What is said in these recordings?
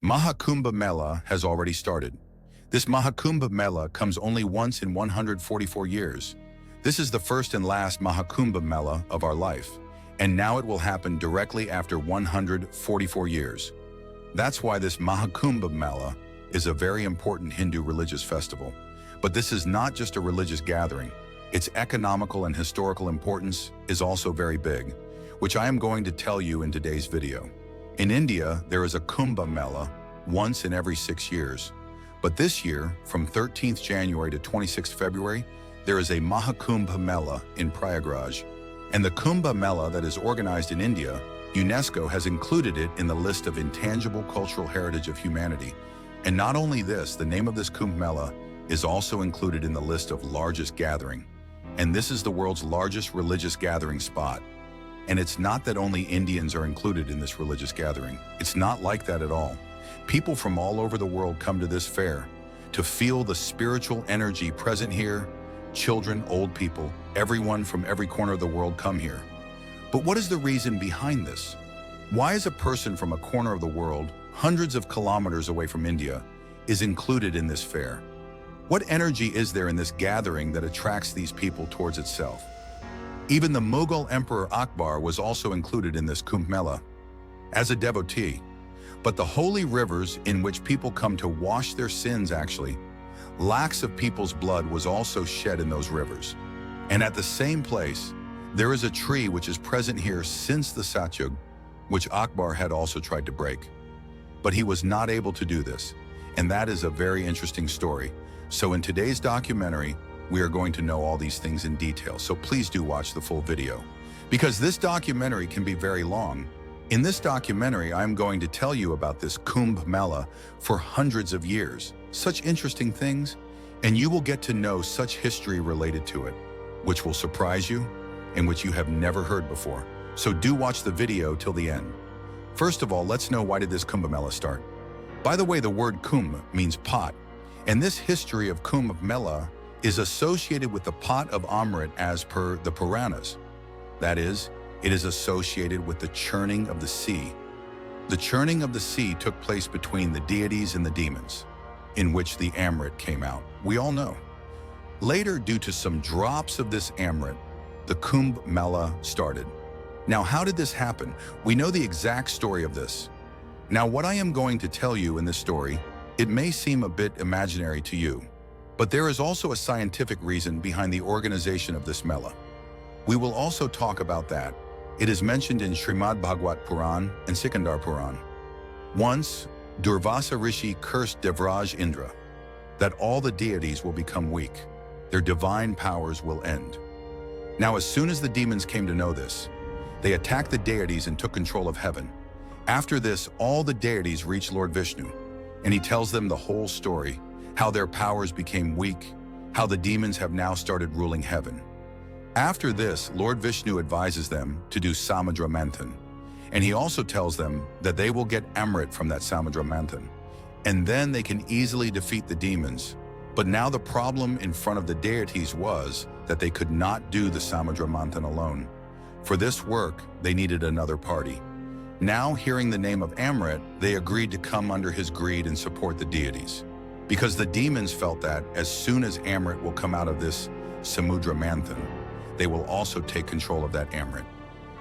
Mahakumbh Mela has already started. This Mahakumbh Mela comes only once in 144 years. This is the first and last Mahakumbh Mela of our life, and now it will happen directly after 144 years. That's why this Mahakumbh Mela is a very important Hindu religious festival. But this is not just a religious gathering. Its economical and historical importance is also very big, which I am going to tell you in today's video. In India, there is a Kumbh Mela once in every 6 years. But this year, from 13th January to 26th February, there is a Mahakumbh Mela in Prayagraj. And the Kumbh Mela that is organized in India, UNESCO has included it in the list of intangible cultural heritage of humanity. And not only this, the name of this Kumbh Mela is also included in the list of largest gathering. And this is the world's largest religious gathering spot. And it's not that only Indians are included in this religious gathering. It's not like that at all. People from all over the world come to this fair to feel the spiritual energy present here. Children, old people, everyone from every corner of the world come here. But what is the reason behind this? Why is a person from a corner of the world, hundreds of kilometers away from India, is included in this fair? What energy is there in this gathering that attracts these people towards itself? Even the Mughal Emperor Akbar was also included in this Kumbh Mela as a devotee. But the holy rivers in which people come to wash their sins actually, lakhs of people's blood was also shed in those rivers. And at the same place, there is a tree which is present here since the Satyug, which Akbar had also tried to break. But he was not able to do this. And that is a very interesting story. So in today's documentary, we are going to know all these things in detail, so please do watch the full video. Because this documentary can be very long. In this documentary, I am going to tell you about this Kumbh Mela for hundreds of years, such interesting things, and you will get to know such history related to it, which will surprise you and which you have never heard before. So do watch the video till the end. First of all, let's know, why did this Kumbh Mela start? By the way, the word Kumbh means pot, and this history of Kumbh Mela is associated with the pot of Amrit as per the Puranas. That is, it is associated with the churning of the sea. The churning of the sea took place between the deities and the demons, in which the Amrit came out. We all know. Later, due to some drops of this Amrit, the Kumbh Mela started. Now, how did this happen? We know the exact story of this. Now, what I am going to tell you in this story, it may seem a bit imaginary to you, but there is also a scientific reason behind the organization of this Mela. We will also talk about that. It is mentioned in Srimad Bhagwat Puran and Sikandar Puran. Once, Durvasa Rishi cursed Devraj Indra, that all the deities will become weak. Their divine powers will end. Now, as soon as the demons came to know this, they attacked the deities and took control of heaven. After this, all the deities reached Lord Vishnu, and he tells them the whole story, how their powers became weak, how the demons have now started ruling heaven. After this, Lord Vishnu advises them to do Samudra Manthan, and he also tells them that they will get Amrit from that Samudra Manthan, and then they can easily defeat the demons. But now the problem in front of the deities was that they could not do the Samudra Manthan alone. For this work, they needed another party. Now, hearing the name of Amrit, they agreed to come under his greed and support the deities. Because the demons felt that as soon as Amrit will come out of this Samudra Manthan, they will also take control of that Amrit.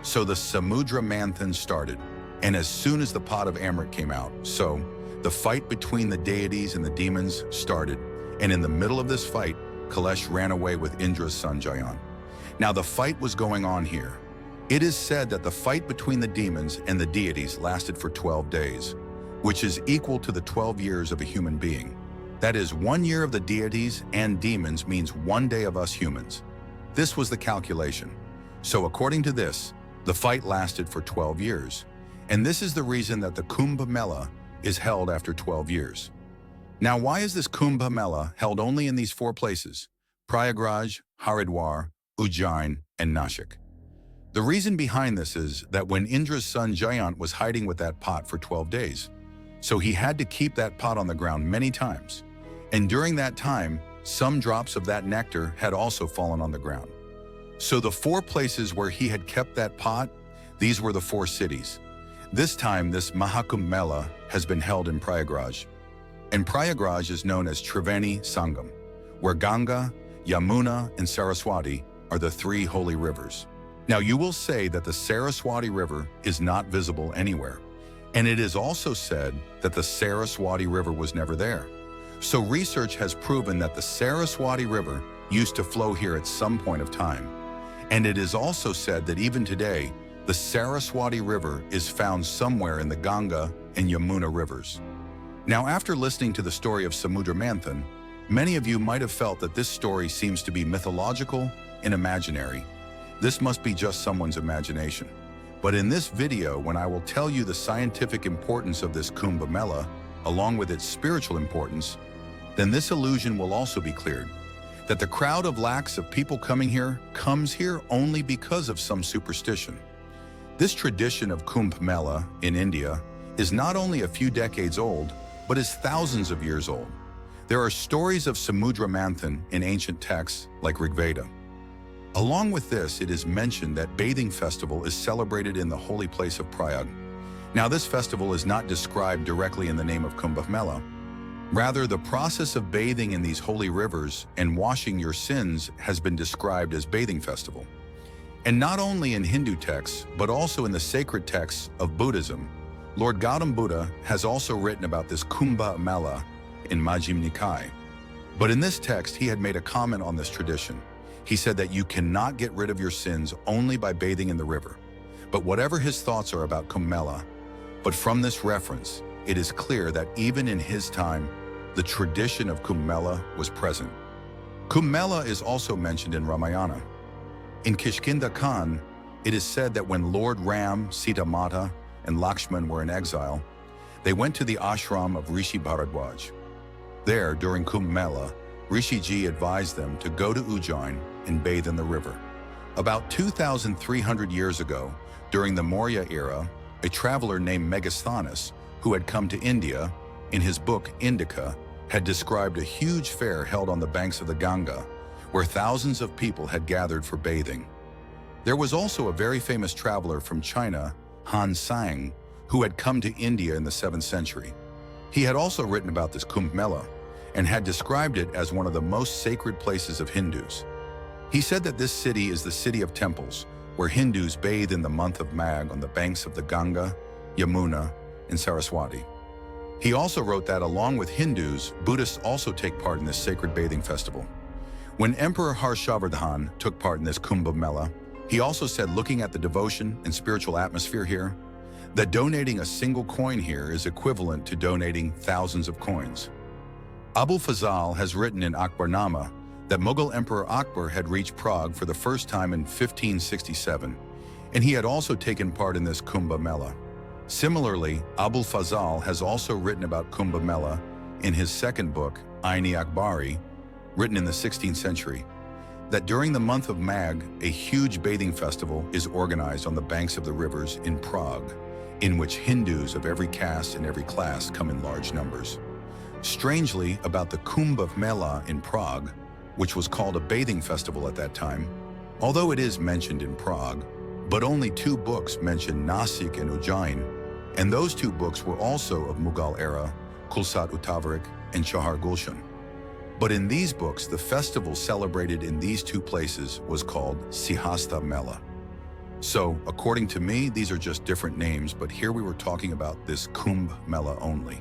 So the Samudra Manthan started, and as soon as the pot of Amrit came out, so the fight between the deities and the demons started, and in the middle of this fight, Kalesh ran away with Indra's son Jayant. Now the fight was going on here. It is said that the fight between the demons and the deities lasted for 12 days, which is equal to the 12 years of a human being. That is, 1 year of the deities and demons means 1 day of us humans. This was the calculation. So according to this, the fight lasted for 12 years. And this is the reason that the Kumbh Mela is held after 12 years. Now, why is this Kumbh Mela held only in these 4 places? Prayagraj, Haridwar, Ujjain, and Nashik. The reason behind this is that when Indra's son Jayant was hiding with that pot for 12 days, so he had to keep that pot on the ground many times. And during that time, some drops of that nectar had also fallen on the ground. So the 4 places where he had kept that pot, these were the 4 cities. This time, this Mahakumbh Mela has been held in Prayagraj. And Prayagraj is known as Triveni Sangam, where Ganga, Yamuna, and Saraswati are the three holy rivers. Now you will say that the Saraswati River is not visible anywhere, and it is also said that the Saraswati River was never there. So research has proven that the Saraswati River used to flow here at some point of time. And it is also said that even today, the Saraswati River is found somewhere in the Ganga and Yamuna rivers. Now, after listening to the story of Samudra Manthan, many of you might have felt that this story seems to be mythological and imaginary. This must be just someone's imagination. But in this video, when I will tell you the scientific importance of this Kumbh Mela, along with its spiritual importance, then this illusion will also be cleared. That the crowd of lakhs of people coming here comes here only because of some superstition. This tradition of Kumbh Mela in India is not only a few decades old, but is thousands of years old. There are stories of Samudra Manthan in ancient texts like Rig Veda. Along with this, it is mentioned that bathing festival is celebrated in the holy place of Prayag. Now, this festival is not described directly in the name of Kumbh Mela. Rather, the process of bathing in these holy rivers and washing your sins has been described as bathing festival. And not only in Hindu texts, but also in the sacred texts of Buddhism, Lord Gautam Buddha has also written about this Kumbh Mela in Majjhima Nikaya. But in this text, he had made a comment on this tradition. He said that you cannot get rid of your sins only by bathing in the river. But whatever his thoughts are about Kumbh Mela, but from this reference, it is clear that even in his time, the tradition of Kumbh Mela was present. Kumbh Mela is also mentioned in Ramayana. In Kishkinda Khan, it is said that when Lord Ram, Sita Mata, and Lakshman were in exile, they went to the ashram of Rishi Bharadwaj. There, during Kumbh Mela, Rishi Ji advised them to go to Ujjain and bathe in the river. About 2,300 years ago, during the Maurya era, a traveler named Megasthenes, who had come to India, in his book Indica, had described a huge fair held on the banks of the Ganga, where thousands of people had gathered for bathing. There was also a very famous traveler from China, Han Sang, who had come to India in the 7th century. He had also written about this Kumbh Mela and had described it as one of the most sacred places of Hindus. He said that this city is the city of temples, where Hindus bathe in the month of Magh on the banks of the Ganga, Yamuna, and Saraswati. He also wrote that along with Hindus, Buddhists also take part in this sacred bathing festival. When Emperor Harshavardhan took part in this Kumbh Mela, he also said, looking at the devotion and spiritual atmosphere here, that donating a single coin here is equivalent to donating thousands of coins. Abul Fazal has written in Akbarnama that Mughal Emperor Akbar had reached Prague for the first time in 1567, and he had also taken part in this Kumbh Mela. Similarly, Abul Fazal has also written about Kumbh Mela in his second book, Aini Akbari, written in the 16th century, that during the month of Magh, a huge bathing festival is organized on the banks of the rivers in Prague, in which Hindus of every caste and every class come in large numbers. Strangely, about the Kumbh Mela in Prague, which was called a bathing festival at that time, although it is mentioned in Prague, but only 2 books mention Nasik and Ujjain, and those 2 books were also of Mughal era, Kulsat Utavarik and Chahar Gulshan. But in these books, the festival celebrated in these 2 places was called Sihastha Mela. So, according to me, these are just different names, but here we were talking about this Kumbh Mela only.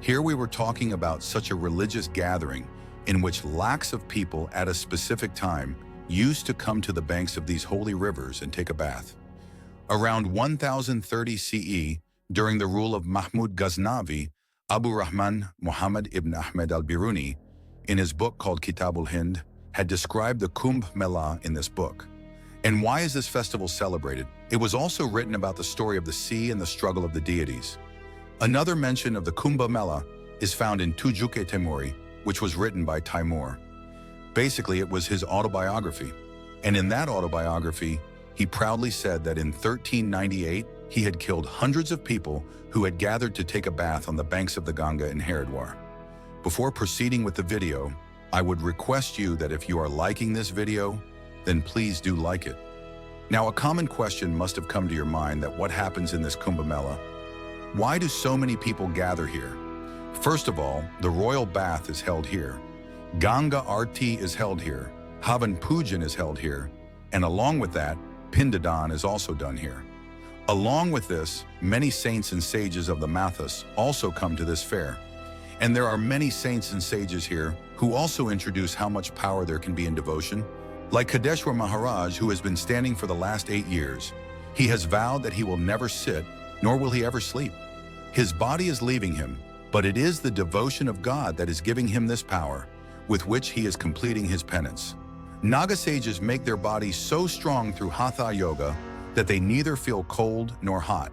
Here we were talking about such a religious gathering in which lakhs of people at a specific time used to come to the banks of these holy rivers and take a bath. Around 1030 CE, during the rule of Mahmud Ghaznavi, Abu Rahman Muhammad ibn Ahmed al-Biruni, in his book called Kitabul Hind, had described the Kumbh Mela in this book. And why is this festival celebrated? It was also written about the story of the sea and the struggle of the deities. Another mention of the Kumbh Mela is found in Tujuke Temuri, which was written by Timur. Basically, it was his autobiography. And in that autobiography, he proudly said that in 1398, he had killed hundreds of people who had gathered to take a bath on the banks of the Ganga in Haridwar. Before proceeding with the video, I would request you that if you are liking this video, then please do like it. Now, a common question must have come to your mind that what happens in this Kumbh Mela? Why do so many people gather here? First of all, the royal bath is held here. Ganga Arti is held here. Havan Pujan is held here. And along with that, Pindadan is also done here. Along with this, many saints and sages of the Mathas also come to this fair. And there are many saints and sages here who also introduce how much power there can be in devotion. Like Kadeshwar Maharaj, who has been standing for the last 8 years, he has vowed that he will never sit, nor will he ever sleep. His body is leaving him, but it is the devotion of God that is giving him this power, with which he is completing his penance. Naga sages make their bodies so strong through Hatha Yoga that they neither feel cold nor hot.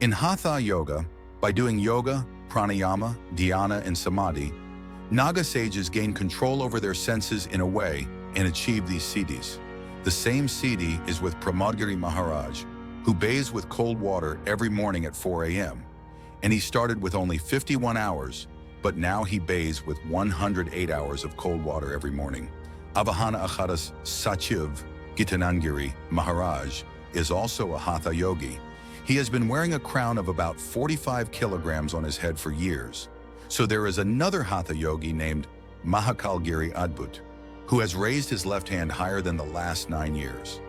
In Hatha Yoga, by doing yoga, pranayama, dhyana, and samadhi, Naga sages gain control over their senses in a way and achieve these siddhis. The same siddhi is with Pramodgiri Maharaj, who bathes with cold water every morning at 4 a.m. And he started with only 51 hours, but now he bathes with 108 hours of cold water every morning. Avahana Akhadas Sachiv Gitanangiri Maharaj is also a Hatha yogi. He has been wearing a crown of about 45 kilograms on his head for years. So there is another Hatha yogi named Mahakalgiri Adbhut, who has raised his left hand higher than the last 9 years.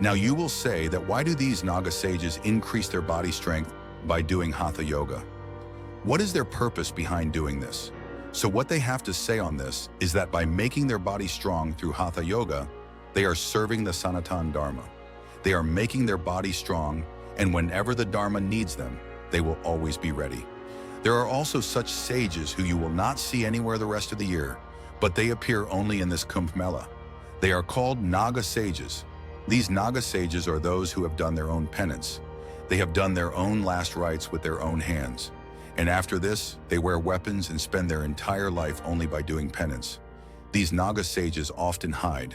Now you will say that why do these Naga sages increase their body strength by doing Hatha yoga? What is their purpose behind doing this? So what they have to say on this is that by making their body strong through Hatha yoga, they are serving the Sanatana Dharma. They are making their body strong, and whenever the Dharma needs them, they will always be ready. There are also such sages who you will not see anywhere the rest of the year, but they appear only in this Kumbh Mela. They are called Naga sages. These Naga sages are those who have done their own penance. They have done their own last rites with their own hands. And after this, they wear weapons and spend their entire life only by doing penance. These Naga sages often hide.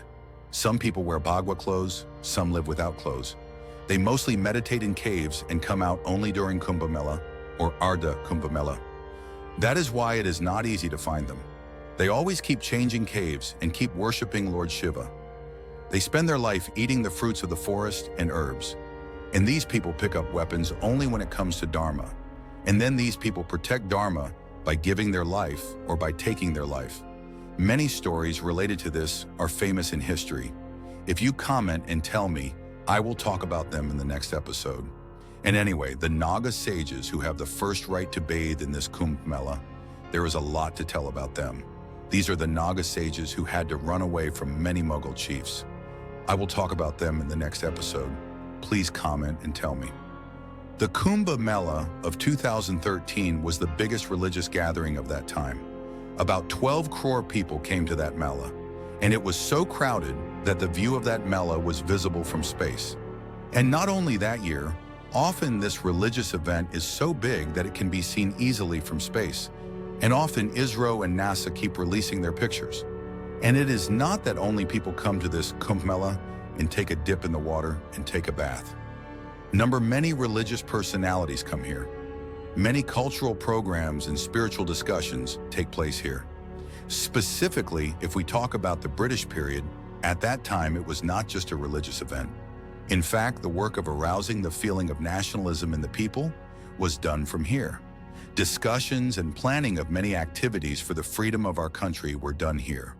Some people wear Bhagwa clothes, some live without clothes. They mostly meditate in caves and come out only during Kumbh Mela or Ardha Kumbh Mela. That is why it is not easy to find them. They always keep changing caves and keep worshipping Lord Shiva. They spend their life eating the fruits of the forest and herbs. And these people pick up weapons only when it comes to Dharma. And then these people protect Dharma by giving their life or by taking their life. Many stories related to this are famous in history. If you comment and tell me, I will talk about them in the next episode. And anyway, the Naga sages who have the first right to bathe in this Kumbh Mela, there is a lot to tell about them. These are the Naga sages who had to run away from many Mughal chiefs. I will talk about them in the next episode. Please comment and tell me. The Kumbh Mela of 2013 was the biggest religious gathering of that time. About 12 crore people came to that Mela, and it was so crowded that the view of that Mela was visible from space. And not only that year, often this religious event is so big that it can be seen easily from space. And often ISRO and NASA keep releasing their pictures. And it is not that only people come to this Kumbh Mela and take a dip in the water and take a bath. Many religious personalities come here. Many cultural programs and spiritual discussions take place here. Specifically, if we talk about the British period, at that time it was not just a religious event. In fact, the work of arousing the feeling of nationalism in the people was done from here. Discussions and planning of many activities for the freedom of our country were done here.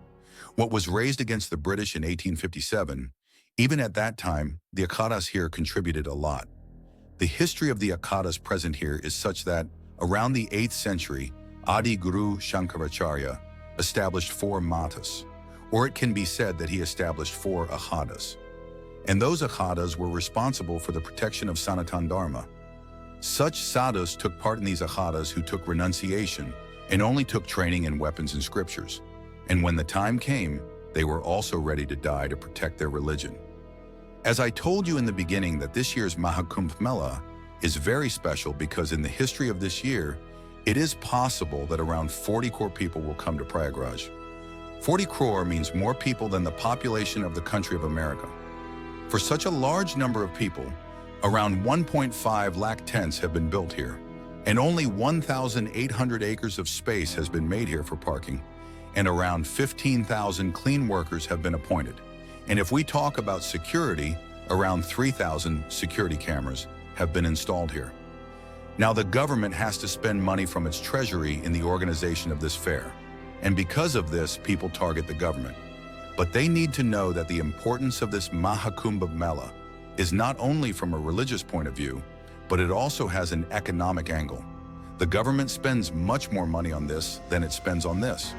What was raised against the British in 1857, even at that time, the Akhadas here contributed a lot. The history of the Akhadas present here is such that around the 8th century, Adi Guru Shankaracharya established 4 matas, or it can be said that he established 4 Akhadas. And those Akhadas were responsible for the protection of Sanatana Dharma. Such sadhus took part in these Akhadas who took renunciation and only took training in weapons and scriptures. And when the time came, they were also ready to die to protect their religion. As I told you in the beginning that this year's Mahakumbh Mela is very special because in the history of this year, it is possible that around 40 crore people will come to Prayagraj. 40 crore means more people than the population of the country of America. For such a large number of people, around 1.5 lakh tents have been built here, and only 1,800 acres of space has been made here for parking, and around 15,000 clean workers have been appointed. And if we talk about security, around 3,000 security cameras have been installed here. Now the government has to spend money from its treasury in the organization of this fair. And because of this, people target the government. But they need to know that the importance of this Mahakumbh Mela is not only from a religious point of view, but it also has an economic angle. The government spends much more money on this than it spends on this.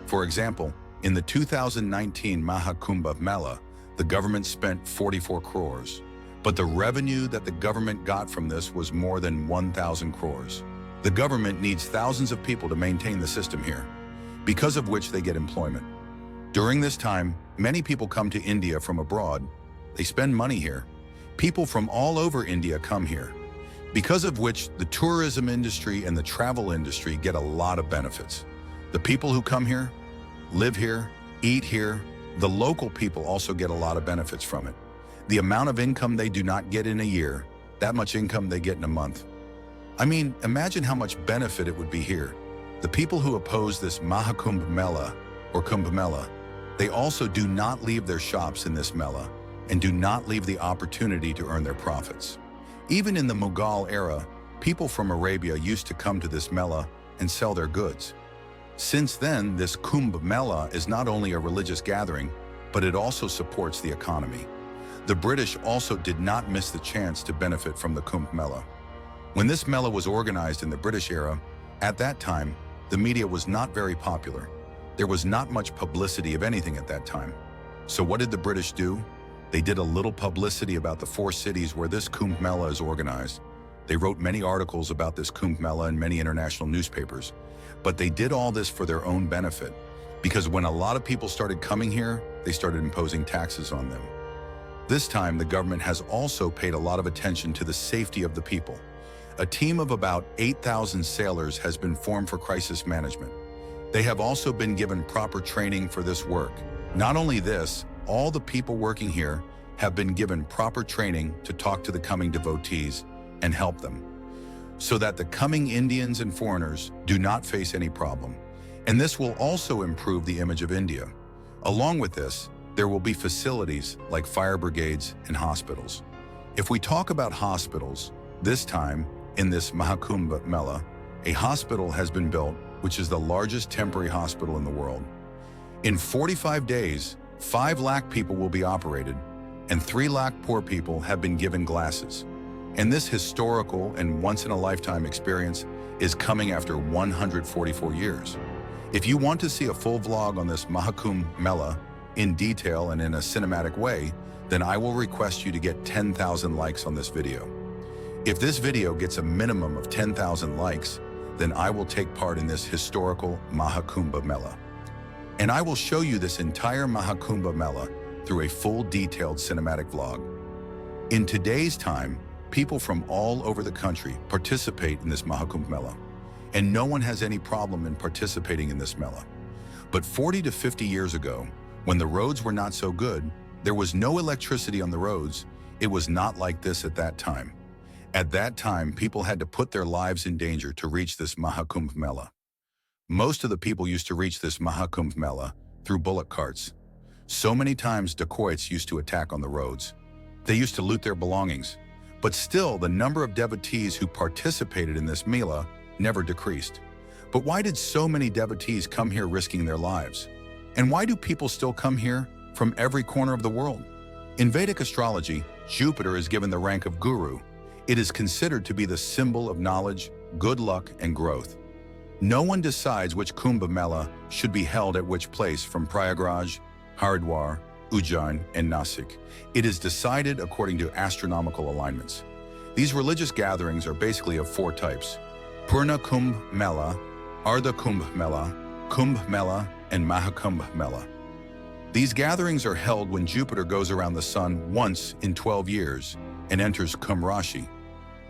For example, in the 2019 Mahakumbh Mela, the government spent 44 crores. But the revenue that the government got from this was more than 1,000 crores. The government needs thousands of people to maintain the system here, because of which they get employment. During this time, many people come to India from abroad. They spend money here. People from all over India come here, because of which the tourism industry and the travel industry get a lot of benefits. The people who come here, live here, eat here. The local people also get a lot of benefits from it. The amount of income they do not get in a year, that much income they get in a month. I mean, imagine how much benefit it would be here. The people who oppose this Mahakumbh Mela or Kumbh Mela, they also do not leave their shops in this Mela and do not leave the opportunity to earn their profits. Even in the Mughal era, people from Arabia used to come to this Mela and sell their goods. Since then, this Kumbh Mela is not only a religious gathering, but it also supports the economy. The British also did not miss the chance to benefit from the Kumbh Mela. When this Mela was organized in the British era, at that time, the media was not very popular. There was not much publicity of anything at that time. So what did the British do? They did a little publicity about the 4 cities where this Kumbh Mela is organized. They wrote many articles about this Kumbh Mela in many international newspapers. But they did all this for their own benefit, because when a lot of people started coming here, they started imposing taxes on them. This time, the government has also paid a lot of attention to the safety of the people. A team of about 8,000 sailors has been formed for crisis management. They have also been given proper training for this work. Not only this, all the people working here have been given proper training to talk to the coming devotees and help them, so that the coming Indians and foreigners do not face any problem. And this will also improve the image of India. Along with this, there will be facilities like fire brigades and hospitals. If we talk about hospitals, this time, in this Mahakumbh Mela, a hospital has been built, which is the largest temporary hospital in the world. In 45 days, 5 lakh people will be operated, and 3 lakh poor people have been given glasses. And this historical and once-in-a-lifetime experience is coming after 144 years. If you want to see a full vlog on this Mahakumbh Mela in detail and in a cinematic way, then I will request you to get 10,000 likes on this video. If this video gets a minimum of 10,000 likes, then I will take part in this historical Mahakumbh Mela. And I will show you this entire Mahakumbh Mela through a full detailed cinematic vlog. In today's time, people from all over the country participate in this Mahakumbh Mela, and no one has any problem in participating in this Mela. But 40 to 50 years ago, when the roads were not so good, there was no electricity on the roads. It was not like this at that time. At that time, people had to put their lives in danger to reach this Mahakumbh Mela. Most of the people used to reach this Mahakumbh Mela through bullock carts. So many times dacoits used to attack on the roads. They used to loot their belongings. But still, the number of devotees who participated in this Mela never decreased. But why did so many devotees come here risking their lives? And why do people still come here from every corner of the world? In Vedic astrology, Jupiter is given the rank of Guru. It is considered to be the symbol of knowledge, good luck, and growth. No one decides which Kumbh Mela should be held at which place from Prayagraj, Haridwar, Ujjain, and Nasik. It is decided according to astronomical alignments. These religious gatherings are basically of 4 types: Purna Kumbh Mela, Ardha Kumbh Mela, Kumbh Mela, and Mahakumbh Mela. These gatherings are held when Jupiter goes around the sun once in 12 years and enters Kumbh Rashi.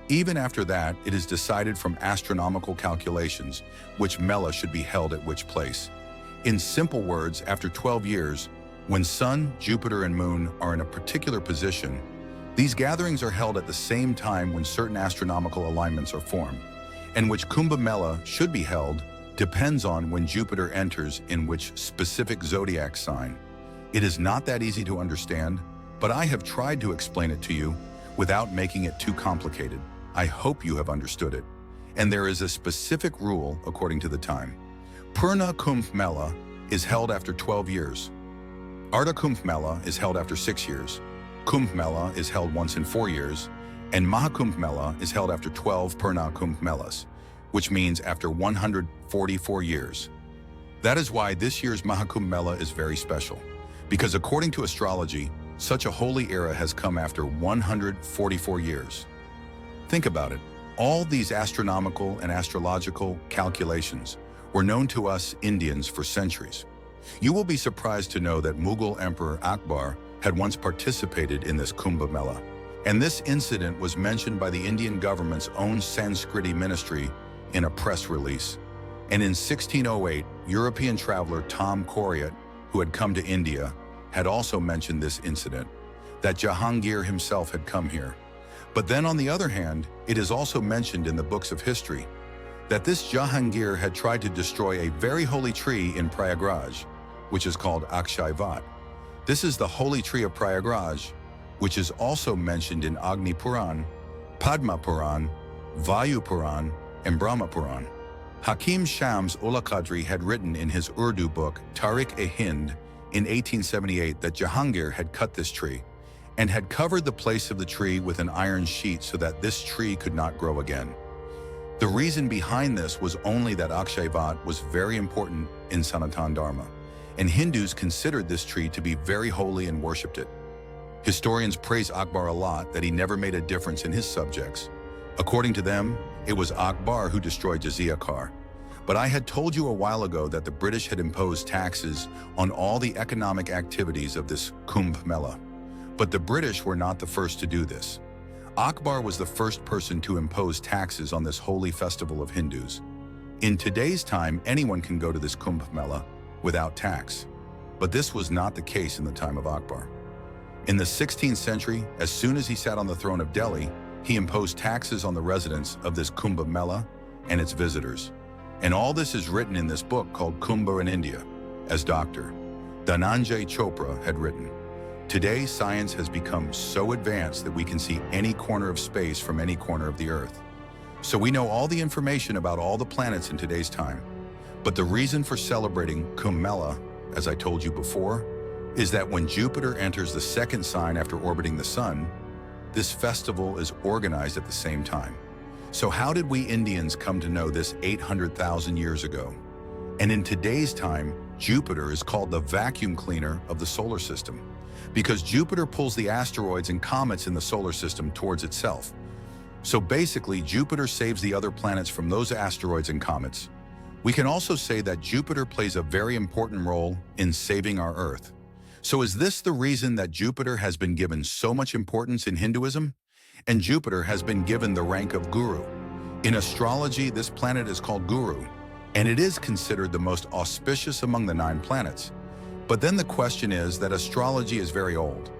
Even after that, it is decided from astronomical calculations which Mela should be held at which place. In simple words, after 12 years, when Sun, Jupiter, and Moon are in a particular position, these gatherings are held at the same time when certain astronomical alignments are formed, and which Kumbh Mela should be held depends on when Jupiter enters in which specific zodiac sign. It is not that easy to understand, but I have tried to explain it to you without making it too complicated. I hope you have understood it. and there is a specific rule according to the time. Purna Kumbh Mela is held after 12 years. Arda Kumbh Mela is held after 6 years. Kumbh Mela is held once in 4 years, and Mahakumbh Mela is held after 12 Purna Kumbh Melas, which means after 144 years. That is why this year's Mahakumbh Mela is very special, because according to astrology, such a holy era has come after 144 years. Think about it. All these astronomical and astrological calculations were known to us Indians for centuries. You will be surprised to know that Mughal Emperor Akbar had once participated in this Kumbh Mela. And this incident was mentioned by the Indian government's own Sanskriti ministry in a press release. And in 1608, European traveler Tom Coriat, who had come to India, had also mentioned this incident, that Jahangir himself had come here. But then on the other hand, it is also mentioned in the books of history that this Jahangir had tried to destroy a very holy tree in Prayagraj, which is called Akshay Vat. This is the holy tree of Prayagraj, which is also mentioned in Agni Puran, Padma Puran, Vayu Puran, and Brahma Puran. Hakim Shams Ul Qadri had written in his Urdu book Tarikh-e-Hind in 1878 that Jahangir had cut this tree and had covered the place of the tree with an iron sheet so that this tree could not grow again. The reason behind this was only that Akshay Vat was very important in Sanatan Dharma, and Hindus considered this tree to be very holy and worshipped it. Historians praise Akbar a lot that he never made a difference in his subjects. According to them, it was Akbar who destroyed Jizya Kar. But I had told you a while ago that the British had imposed taxes on all the economic activities of this Kumbh Mela. But the British were not the first to do this. Akbar was the first person to impose taxes on this holy festival of Hindus. In today's time, anyone can go to this Kumbh Mela without tax. But this was not the case in the time of Akbar. In the 16th century, as soon as he sat on the throne of Delhi, he imposed taxes on the residents of this Kumbh Mela and its visitors. And all this is written in this book called Kumbh in India, as Dr. Dhananjay Chopra had written. Today, science has become so advanced that we can see any corner of space from any corner of the Earth. So we know all the information about all the planets in today's time. But the reason for celebrating Kumbh Mela, as I told you before, is that when Jupiter enters the second sign after orbiting the Sun, this festival is organized at the same time. So how did we Indians come to know this 800,000 years ago? And in today's time, Jupiter is called the vacuum cleaner of the solar system, because Jupiter pulls the asteroids and comets in the solar system towards itself. So basically, Jupiter saves the other planets from those asteroids and comets. We can also say that Jupiter plays a very important role in saving our Earth. So is this the reason that Jupiter has been given so much importance in Hinduism? And Jupiter has been given the rank of Guru. In astrology, this planet is called Guru, and it is considered the most auspicious among the 9 planets. But then the question is that astrology is very old,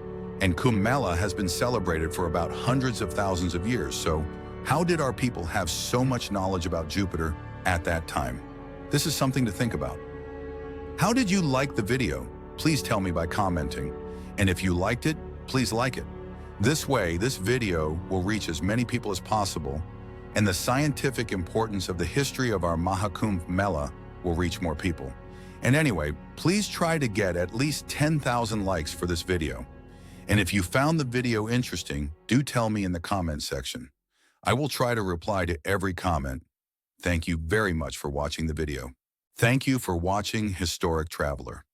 and Kumbh Mela has been celebrated for about hundreds of thousands of years. So how did our people have so much knowledge about Jupiter at that time? This is something to think about. How did you like the video? Please tell me by commenting. And if you liked it, please like it. This way, this video will reach as many people as possible, and the scientific importance of the history of our Mahakumbh Mela will reach more people. And anyway, please try to get at least 10,000 likes for this video. And if you found the video interesting, do tell me in the comment section. I will try to reply to every comment. Thank you very much for watching the video. Thank you for watching Historic Traveler.